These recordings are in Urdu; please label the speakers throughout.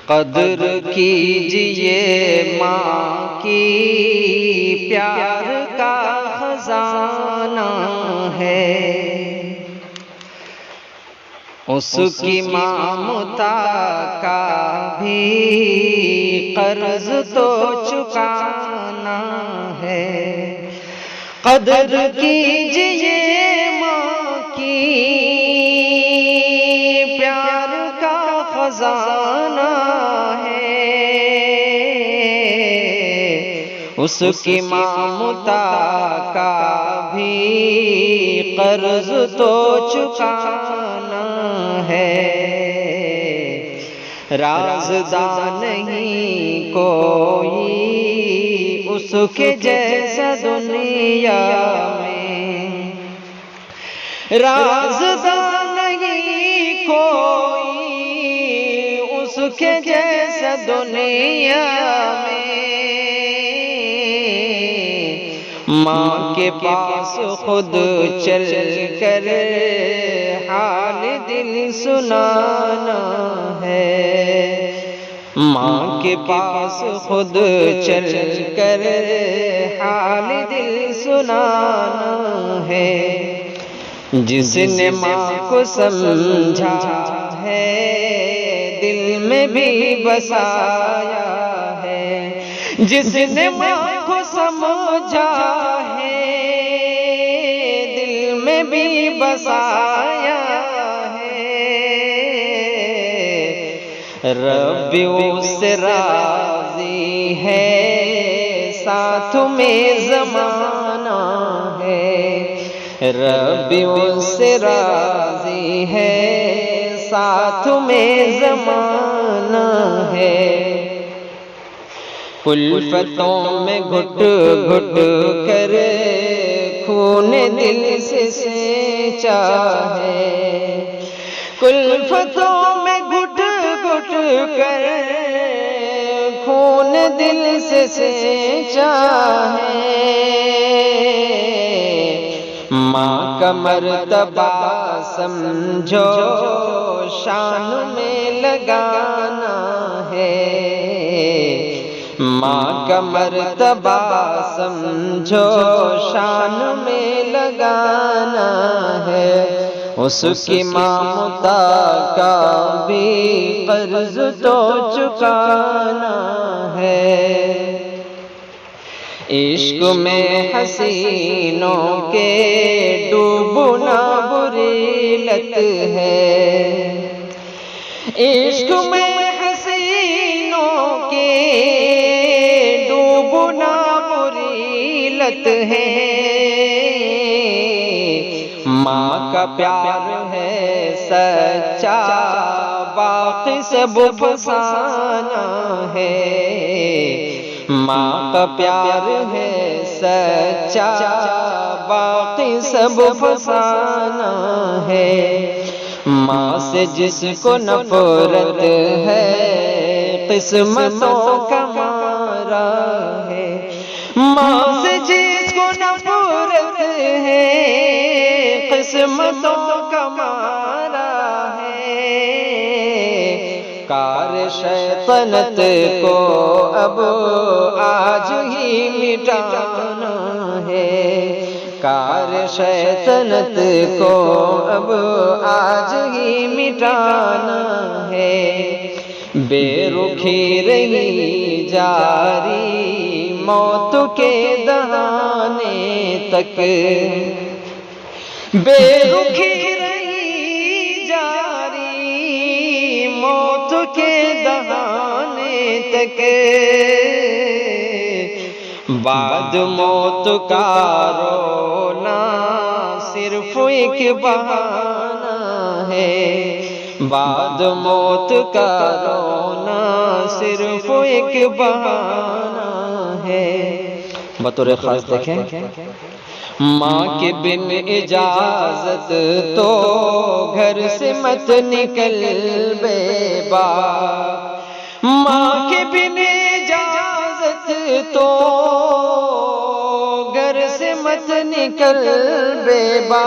Speaker 1: قدر کیجئے ماں کی، پیار کا خزانہ ہے، اس کی ممتا کا بھی قرض تو چکانا ہے۔ قدر کیجئے ماں کی، پیار کا خزانہ ہے، اس کی ممتا کا بھی قرض تو چکانا ہے۔ رازدار نہیں کوئی اس کے جیسا دنیا میں، رازدار نہیں کوئی اس کے جیسا دنیا میں۔ ماں کے پاس خود چل کر حال دل سنانا ہے، ماں کے پاس خود چل کر حال دل سنانا ہے۔ جس نے ماں کو سمجھا ہے دل میں بھی بسایا ہے، جس نے ماں کو سمجھا ہے دل میں بھی بسایا ہے۔ رب اس سے راضی ہے، ساتھ میں زمانہ ہے، رب اس سے راضی ہے، ساتھ میں زمانہ ہے۔ الفتوں میں گھٹ گھٹ کر خون دل سے سینچا ہے، الفتوں میں گھٹ گھٹ کر خون دل سے سینچا ہے۔ ماں کا مرتبہ سمجھو شان میں لگانا ہے، ماں کا مرتبہ سمجھو شان میں لگانا ہے، اس کی ممتا کا بھی قرض تو چکانا ہے۔ عشق میں حسینوں کے ڈوبنا بری لت ہے، عشق میں حسینوں کے ڈوبنا بری لت ہے۔ ماں کا پیار ہے سچا، باقی سب فسانہ ہے، ماں کا پیار ہے سچا، باقی سب فسانہ ہے۔ ماں سے جس کو نفرت ہے قسمتوں کا مارا ہے، ماں سے جس کو نفرت ہے قسمتوں کا مارا ہے۔ کار شیطنت کو اب آج ہی مٹانا ہے، کار شیطنت کو اب آج ہی مٹانا ہے۔ بے رخی رہی جاری موت کے دہانے تک، بے رخی رہی جاری موت کے دہانے تک، بعد موت کا رونا صرف ایک بہانہ ہے، بعد موت کا رونا صرف ایک بہانہ ہے۔ بطور خاص دیکھیں، ماں کے بن اجازت تو گھر سے مت نکل بے باک، ماں کے بن اجازت تو گھر سے مت نکل بے باک،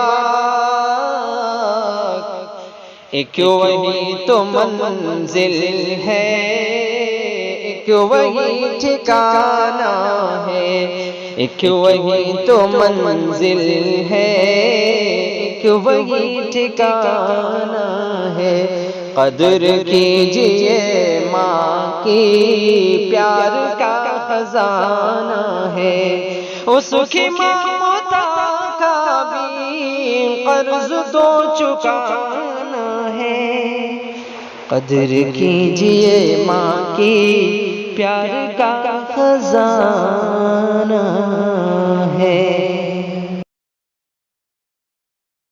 Speaker 1: ایک وہی تو منزل ہے، ایک وہی ٹھکانہ ہے، ایک وہی تو منزل ہے، ایک وہی ٹھکانہ ہے۔ قدر کیجئے ماں کی، پیار کا خزانہ ہے، اس کی ممتا کا بھی قرض تو چکانا ہے۔ قدر کیجئے ماں کی، پیار کا خزانہ ہے۔